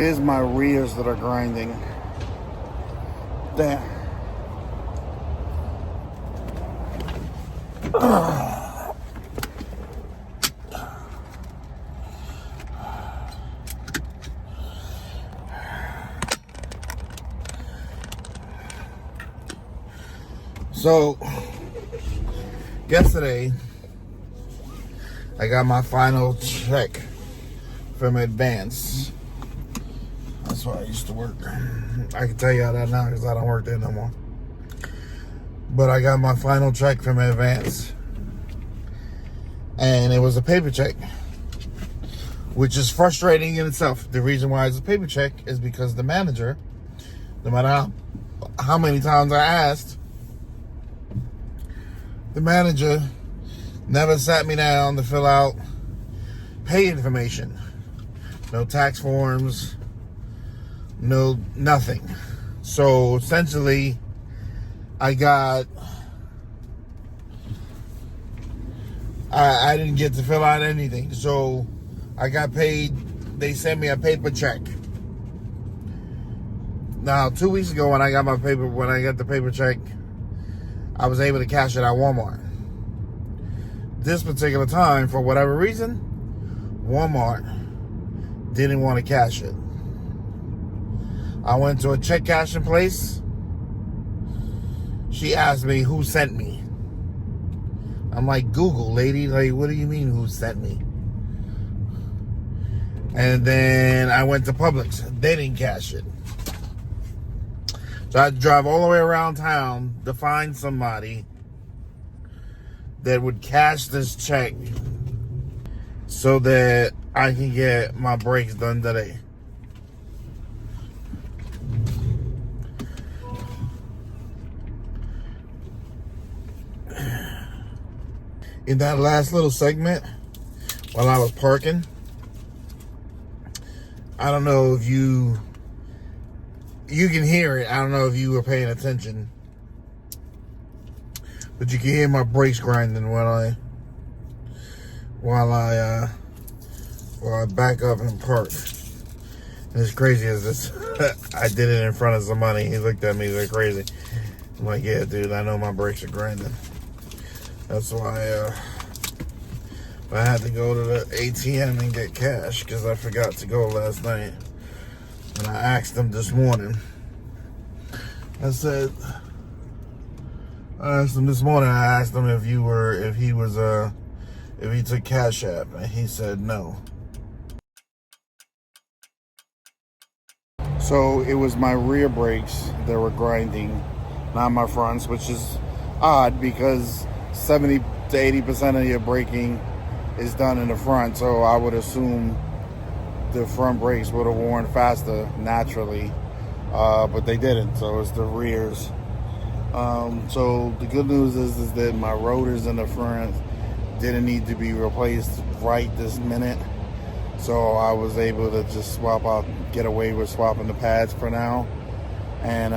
Here's my rears that are grinding. Damn. So, yesterday, I got my final check from Advance. That's where I used to work. I can tell you all that now because I don't work there no more. But I got my final check from Advance. And it was a paper check, which is frustrating in itself. The reason why it's a paper check is because the manager, no matter how many times I asked, the manager never sat me down to fill out pay information. No tax forms, no nothing. So essentially, I didn't get to fill out anything. So I got paid. They sent me a paper check. Now, 2 weeks ago when I got the paper check, I was able to cash it at Walmart. This particular time, for whatever reason, Walmart didn't want to cash it. I went to a check cashing place. She asked me who sent me. I'm like, Google, lady. Like, what do you mean who sent me? And then I went to Publix. They didn't cash it. So I had to drive all the way around town to find somebody that would cash this check so that I can get my brakes done today. In that last little segment, while I was parking, I don't know if you can hear it. I don't know if you were paying attention, but you can hear my brakes grinding while I back up and park. And as crazy as this, I did it in front of somebody. He looked at me like crazy. I'm like, yeah, dude, I know my brakes are grinding. That's why I had to go to the ATM and get cash because I forgot to go last night. And I asked him this morning. I asked him this morning. I asked him if he took Cash App, and he said no. So it was my rear brakes that were grinding, not my fronts, which is odd because 70 to 80% of your braking is done in the front. So I would assume the front brakes would have worn faster naturally, but they didn't. So it's the rears. So the good news is that my rotors in the front didn't need to be replaced right this minute. So I was able to just get away with swapping the pads for now. And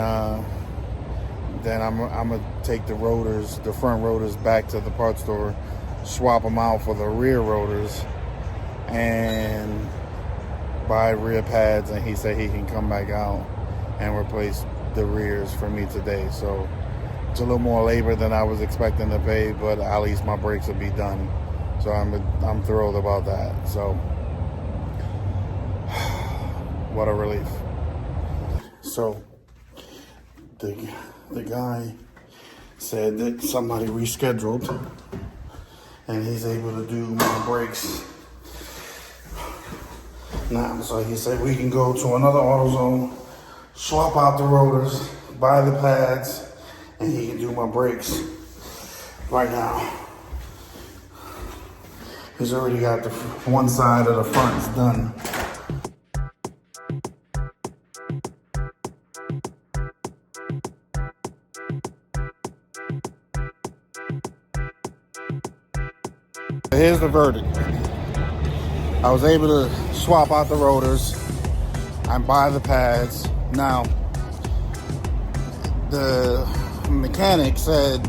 then I'm gonna take the front rotors back to the parts store, swap them out for the rear rotors, and buy rear pads. And he said he can come back out and replace the rears for me today. So it's a little more labor than I was expecting to pay, but at least my brakes will be done. So I'm thrilled about that. So what a relief. So the guy said that somebody rescheduled and he's able to do my brakes now. So he said we can go to another AutoZone, swap out the rotors, buy the pads, and he can do my brakes right now. He's already got the one side of the fronts done. Here's the verdict. I was able to swap out the rotors and buy the pads. Now, the mechanic said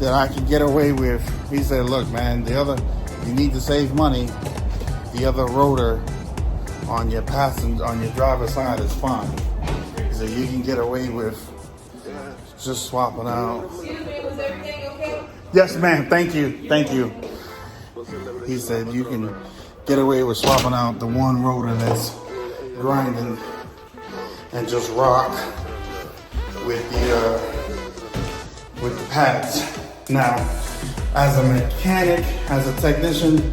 that I could get away with, he said, look, man, you need to save money. The other rotor on your passenger, on your driver's side is fine. So you can get away with just swapping out. Excuse me, was everything okay? Yes, ma'am. Thank you. Thank you. He said you can get away with swapping out the one rotor that's grinding and just rock with the pads. Now, as a mechanic, as a technician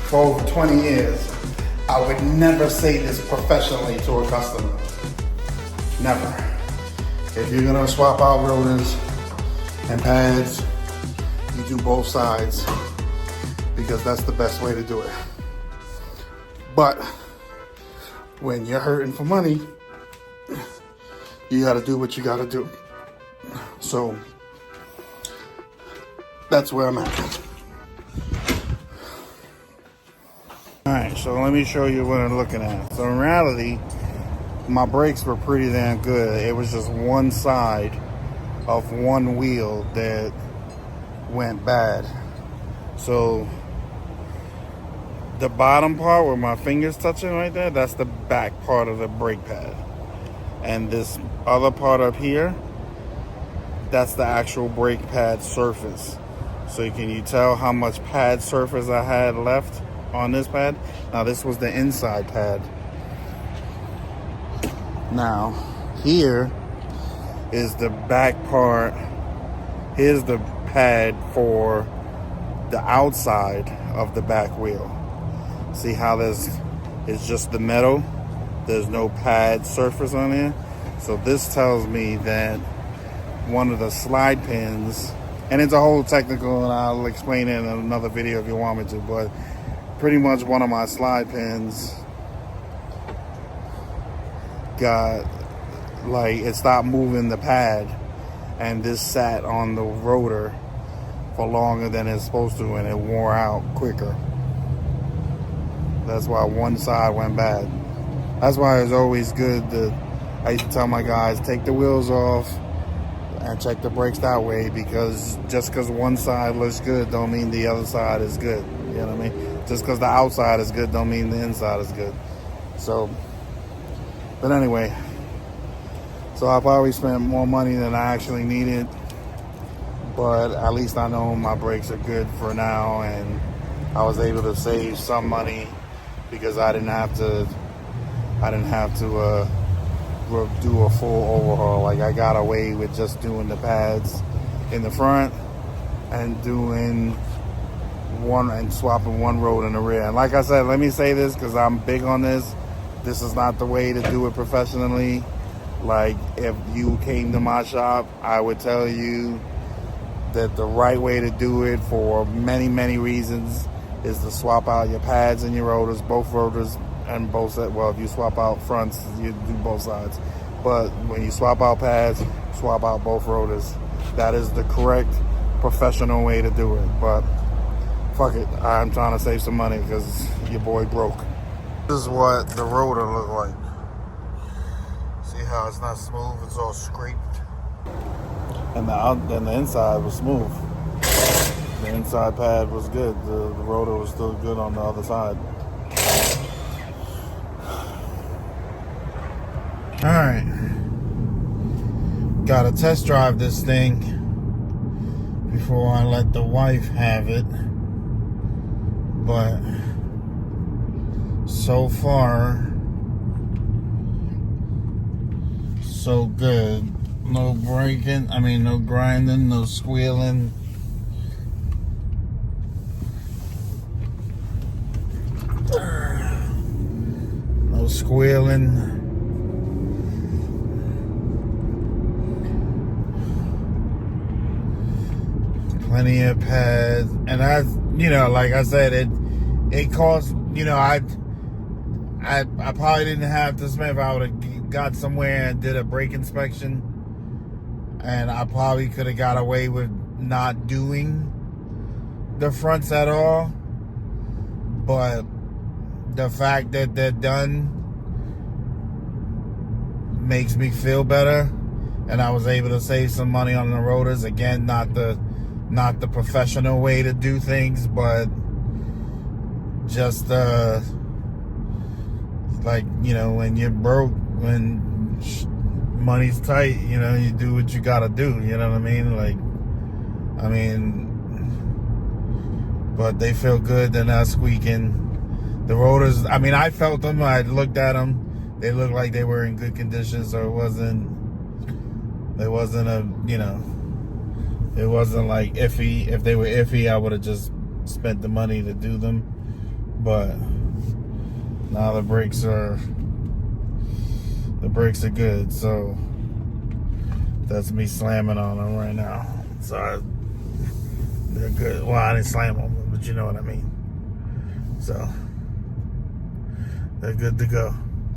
for over 20 years, I would never say this professionally to a customer. Never. If you're gonna swap out rotors and pads, you do both sides because that's the best way to do it. But when you're hurting for money, you gotta do what you gotta do. So that's where I'm at. All right, so let me show you what I'm looking at. So in reality, my brakes were pretty damn good. It was just one side of one wheel that went bad. So the bottom part where my finger's touching right there, that's the back part of the brake pad. And this other part up here, that's the actual brake pad surface. So can you tell how much pad surface I had left on this pad? Now this was the inside pad. Now here is the back part. Here's the pad for the outside of the back wheel. See how it's just the metal? There's no pad surface on there. So this tells me that one of the slide pins, and it's a whole technical, and I'll explain it in another video if you want me to, but pretty much one of my slide pins got, like, it stopped moving the pad, and this sat on the rotor for longer than it's supposed to, and it wore out quicker. That's why one side went bad. That's why it's always good to, I used to tell my guys, take the wheels off and check the brakes that way, because just because one side looks good don't mean the other side is good. You know what I mean? Just because the outside is good don't mean the inside is good. So, but anyway, so I probably spent more money than I actually needed, but at least I know my brakes are good for now, and I was able to save some money because I didn't have to do a full overhaul. Like, I got away with just doing the pads in the front and doing one and swapping one rotor in the rear. And like I said, let me say this because I'm big on this. This is not the way to do it professionally. Like, if you came to my shop, I would tell you that the right way to do it for many, many reasons is to swap out your pads and your rotors, both rotors and both sides. Well, if you swap out fronts, you do both sides. But when you swap out pads, swap out both rotors. That is the correct professional way to do it. But fuck it, I'm trying to save some money because your boy broke. This is what the rotor looked like. See how it's not smooth? It's all scraped. And the inside was smooth. The inside pad was good. The rotor was still good on the other side. Alright. Gotta test drive this thing before I let the wife have it. But so far, so good. No braking, no grinding, no squealing. No squealing. Plenty of pads. And like I said, it cost, I probably didn't have to spend, if I would have got somewhere and did a brake inspection, and I probably could have got away with not doing the fronts at all. But the fact that they're done makes me feel better, and I was able to save some money on the rotors. Again, not the professional way to do things, but just like, you know, when you're broke, when money's tight, you know, you do what you gotta do, you know what I mean? Like, I mean, but they feel good, they're not squeaking. The rotors, I mean, I felt them, I looked at them, they looked like they were in good condition, so it wasn't a, you know, it wasn't like iffy. If they were iffy, I would have just spent the money to do them. But now the brakes are good, so that's me slamming on them right now. So they're good. Well, I didn't slam them, but you know what I mean. So they're good to go.